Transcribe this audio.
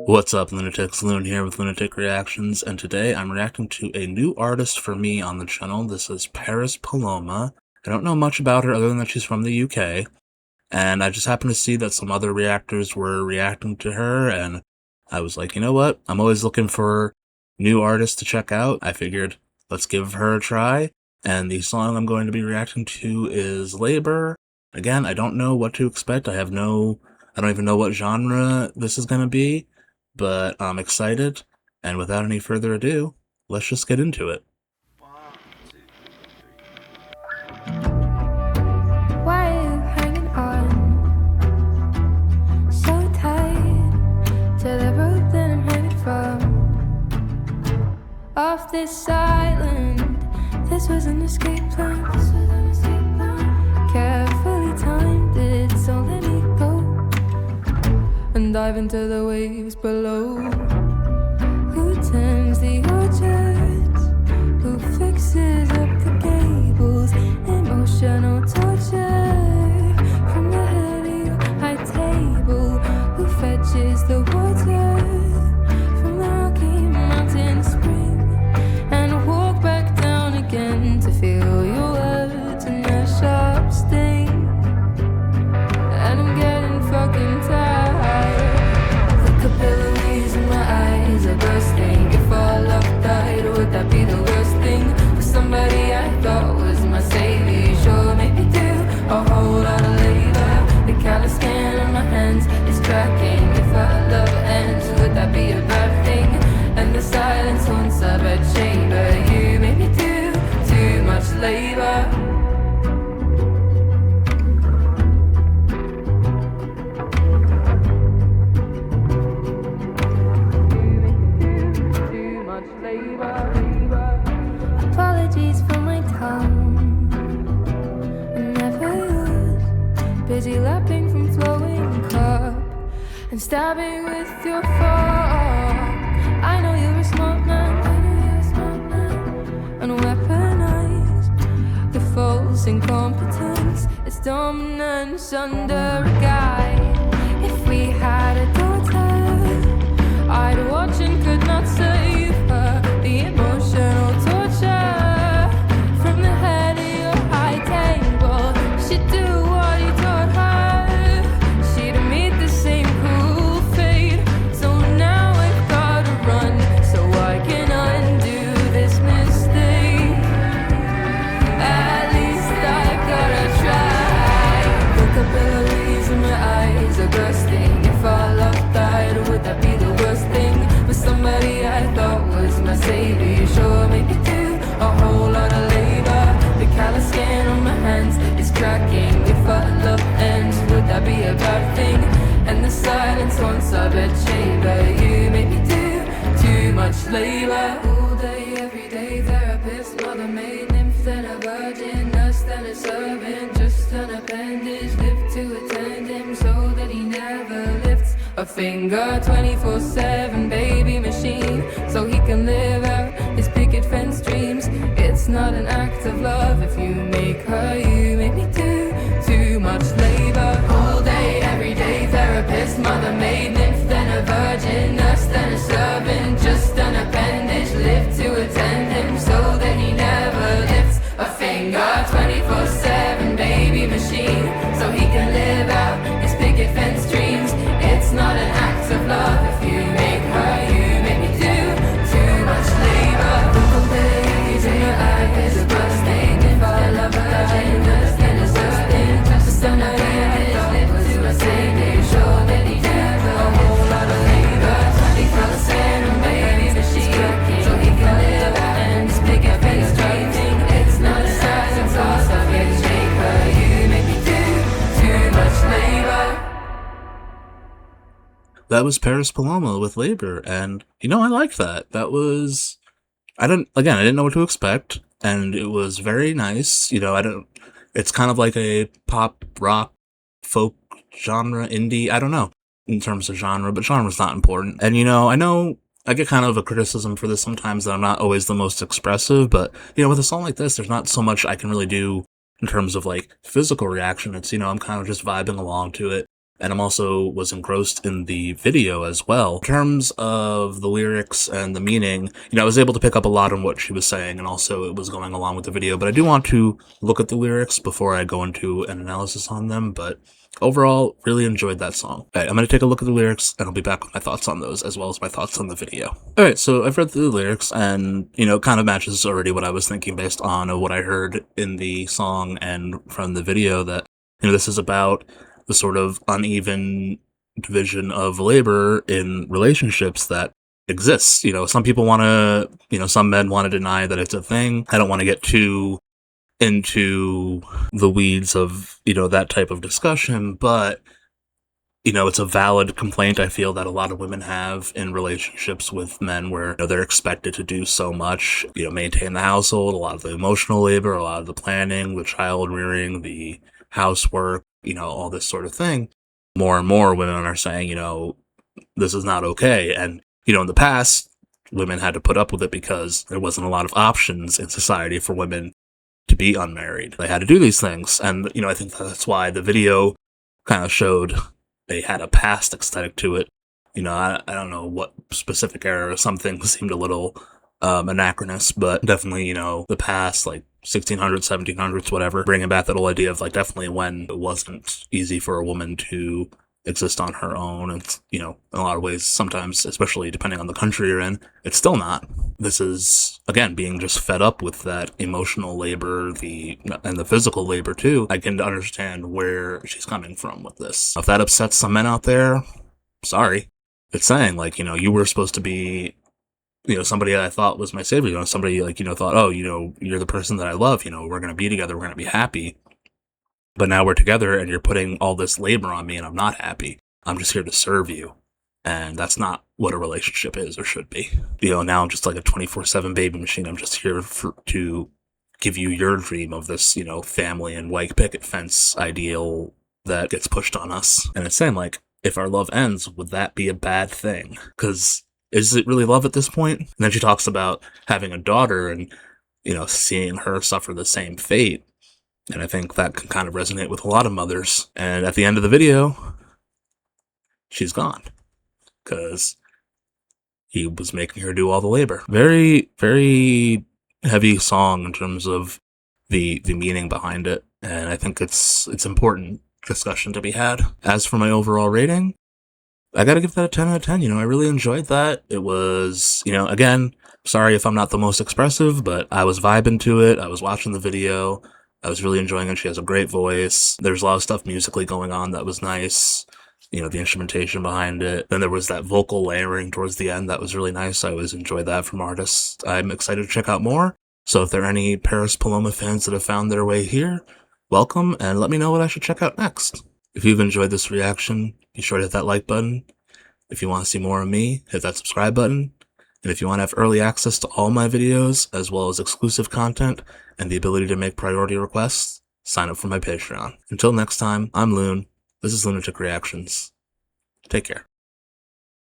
What's up, Lunatics? Lune here with Lunatic Reactions, and today I'm reacting to a new artist for me on the channel. This is Paloma. I don't know much about her other than that she's from the UK, and I just happened to see that some other reactors were reacting to her, and I was like, you know what? I'm always looking for new artists to check out. I figured, let's give her a try, and the song I'm going to be reacting to is Labor. Again, I don't know what to expect. I don't even know what genre this is going to be, but I'm excited, and without any further ado, let's just get into it. Why are you hanging on so tight to the road that I'm headed from? Off this island, this was an escape plan. Carefully timed it, so let me go and dive into the waves below. Who turns the orbits? Who fixes up the cables? Emotional torture from the heavy high table. Who fetches the water from the Rocky Mountain spring and walk back down again to feel your words and their sharp sting? And I'm getting fucking tired. The capillaries in my eyes are bursting. If all love died, would that be the worst thing? For somebody I thought was my savior, sure maybe do a whole lot of labor. The callous skin on my hands is cracking. If our love ends, would that be a bad thing? And the silence haunts our bed chamber. You make me do too much labor. Apologies for my tongue, I never used. Busy lapping from flowing cup and stabbing with your fork. I know you're a smart man, and weaponize the false incompetence. It's dominance under a guy. If we had a daughter, I'd watch and could not save her. The emotional torture from the head of your high table. She'd do what you taught her. She'd meet the same cruel fate. So now I've gotta run so I can undo this mistake. At least I've gotta try. The capillaries in my eyes are bursting. If our love died, would that be the worst thing? For somebody I thought was my savior, sure maybe do a whole lot of labor. The callous skin on my hands is cracking. If our love ends, would that be a bad thing? And the silence haunts our bed chamber. You make me do too much labor. All day, every day, therapist, mother maid, nymph, then a virgin, nurse, then a servant, just an appendage, live to attend him so that he never lifts a finger. 24/7 baby machine, so he can live out his picket fence dreams. It's not an act of love if you make her. You make me do too much labor. All day, every day, therapist, mother maid, nymph, then a virgin, nurse, then a servant, just an appendage, live to attend him so that he never lifts a finger. 24/7 baby machine, so he can live out his picket fence dreams. It's not an act of love if you make her. You make me do too much labor. The days in your eyes are bursting. If I love her, I understand it's bursting. Just an appendage, live to a savior, sure that he never a whole lot of labor. 24/7 baby machine, so he can live out and his picket fence dreaming. It's not a silence or something shake her. You make me do too much labor. That was Paloma with Labor, and I like that. I didn't know what to expect, and it was very nice. It's kind of like a pop, rock, folk genre, indie, I don't know, in terms of genre, but genre's not important. And I know I get kind of a criticism for this sometimes that I'm not always the most expressive, but, with a song like this, there's not so much I can really do in terms of, like, physical reaction. It's, I'm kind of just vibing along to it. and I'm also was engrossed in the video as well. In terms of the lyrics and the meaning, I was able to pick up a lot on what she was saying, and also it was going along with the video, but I do want to look at the lyrics before I go into an analysis on them, but overall, really enjoyed that song. Alright, I'm going to take a look at the lyrics, and I'll be back with my thoughts on those, as well as my thoughts on the video. Alright, so I've read through the lyrics, and, it kind of matches already what I was thinking based on what I heard in the song and from the video, that, this is about the sort of uneven division of labor in relationships that exists. Some people want to, some men want to deny that it's a thing. I don't want to get too into the weeds of, that type of discussion, but, it's a valid complaint I feel that a lot of women have in relationships with men where they're expected to do so much, maintain the household, a lot of the emotional labor, a lot of the planning, the child rearing, the housework, all this sort of thing. More and more women are saying, this is not okay. And, in the past, women had to put up with it because there wasn't a lot of options in society for women to be unmarried. They had to do these things. And, I think that's why the video kind of showed they had a past aesthetic to it. I don't know what specific era, some things seemed a little anachronous, but definitely, the past, like 1600s, 1700s, whatever, bringing back that whole idea of, like, definitely when it wasn't easy for a woman to exist on her own. And, in a lot of ways, sometimes, especially depending on the country you're in, it's still not. This is, again, being just fed up with that emotional labor, and the physical labor too. I can understand where she's coming from with this. If that upsets some men out there, sorry. It's saying, like, you were supposed to be, somebody that I thought was my savior, somebody, like, thought, oh, you're the person that I love, we're going to be together, we're going to be happy. But now we're together and you're putting all this labor on me and I'm not happy. I'm just here to serve you. And that's not what a relationship is or should be. Now I'm just like a 24/7 baby machine. I'm just here to give you your dream of this, family and white picket fence ideal that gets pushed on us. And it's saying, like, if our love ends, would that be a bad thing? Because is it really love at this point? And then she talks about having a daughter and, seeing her suffer the same fate. And I think that can kind of resonate with a lot of mothers. And at the end of the video, she's gone. Because he was making her do all the labor. Very, very heavy song in terms of the meaning behind it. And I think it's important discussion to be had. As for my overall rating, I gotta give that a 10 out of 10. I really enjoyed that. It was, again, sorry if I'm not the most expressive, but I was vibing to it. I was watching the video. I was really enjoying it. She has a great voice. There's a lot of stuff musically going on that was nice. The instrumentation behind it. Then there was that vocal layering towards the end that was really nice. I always enjoy that from artists. I'm excited to check out more. So if there are any Paris Paloma fans that have found their way here, welcome, and let me know what I should check out next. If you've enjoyed this reaction, be sure to hit that like button. If you want to see more of me, hit that subscribe button. And if you want to have early access to all my videos, as well as exclusive content and the ability to make priority requests, sign up for my Patreon. Until next time, I'm Lune. This is Lunatic Reactions. Take care.